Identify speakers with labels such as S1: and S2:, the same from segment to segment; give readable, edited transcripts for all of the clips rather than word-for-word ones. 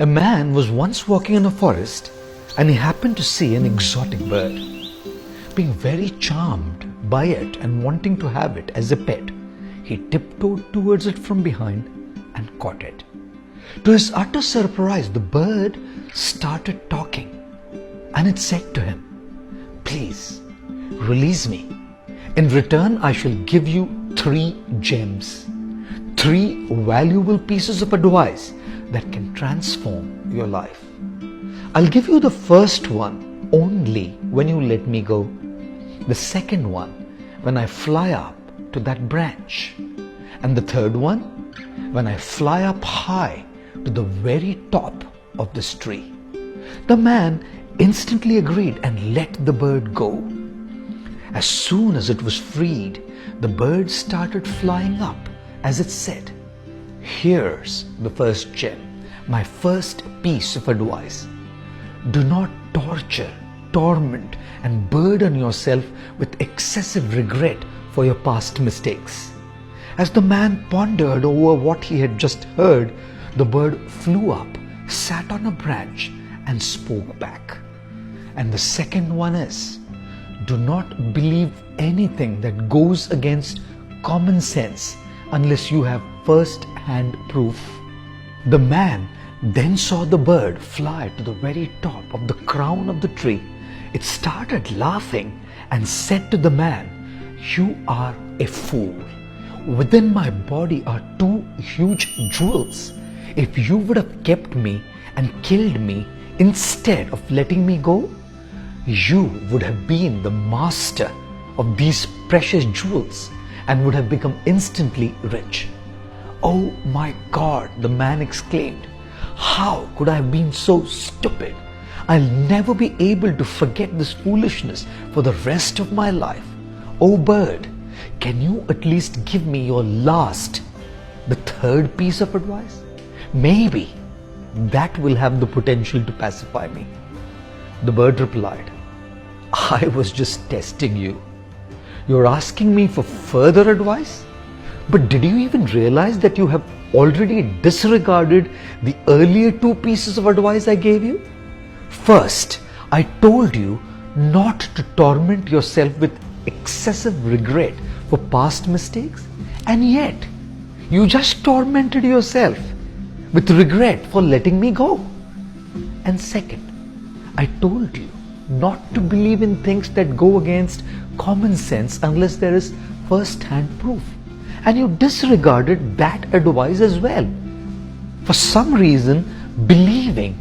S1: A man was once walking in a forest and he happened to see an exotic bird. Being very charmed by it and wanting to have it as a pet, he tiptoed towards it from behind and caught it. To his utter surprise, the bird started talking and it said to him, "Please, release me. In return, I shall give you 3 gems, 3 valuable pieces of advice that can transform your life. I'll give you the first one only when you let me go. The second one when I fly up to that branch. And the third one when I fly up high to the very top of this tree." The man instantly agreed and let the bird go. As soon as it was freed, the bird started flying up as it said, "Here's the first gem, my first piece of advice. Do not torture, torment, and burden yourself with excessive regret for your past mistakes." As the man pondered over what he had just heard, the bird flew up, sat on a branch, and spoke back. And the second one is, do not believe anything that goes against common sense unless you have first-hand proof. The man then saw the bird fly to the very top of the crown of the tree. It started laughing and said to the man, "You are a fool. Within my body are 2 huge jewels. If you would have kept me and killed me instead of letting me go, you would have been the master of these precious jewels and would have become instantly rich." "Oh my God," the man exclaimed. "How could I have been so stupid? I'll never be able to forget this foolishness for the rest of my life. Oh bird, can you at least give me your last, the third piece of advice? Maybe that will have the potential to pacify me." The bird replied, "I was just testing you. You're asking me for further advice? But did you even realize that you have already disregarded the earlier 2 pieces of advice I gave you? First, I told you not to torment yourself with excessive regret for past mistakes, and yet you just tormented yourself with regret for letting me go. And second, I told you not to believe in things that go against common sense unless there is first-hand proof. And you disregarded that advice as well. For some reason, believing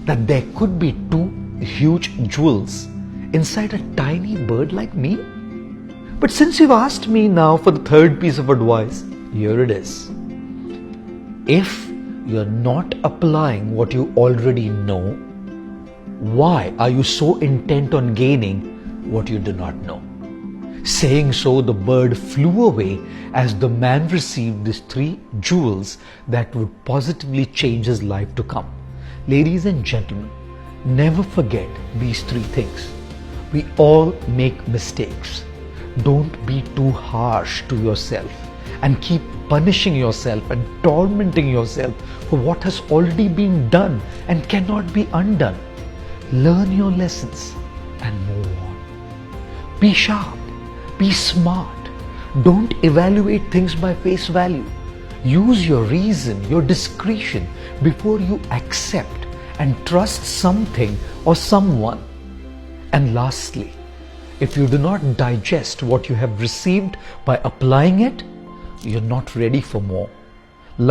S1: that there could be 2 huge jewels inside a tiny bird like me. But since you've asked me now for the third piece of advice, here it is. If you're not applying what you already know, why are you so intent on gaining what you do not know?" Saying so, the bird flew away as the man received these 3 jewels that would positively change his life to come. Ladies and gentlemen, never forget these 3 things. We all make mistakes. Don't be too harsh to yourself and keep punishing yourself and tormenting yourself for what has already been done and cannot be undone. Learn your lessons and move on. Be sharp. Be smart. Don't evaluate things by face value. Use your reason, your discretion before you accept and trust something or someone. And lastly, if you do not digest what you have received by applying it, you're not ready for more.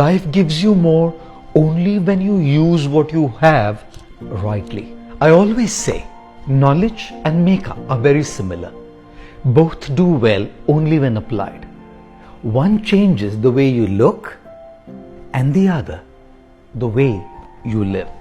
S1: Life gives you more only when you use what you have rightly. I always say, knowledge and makeup are very similar. Both do well only when applied. One changes the way you look and the other the way you live.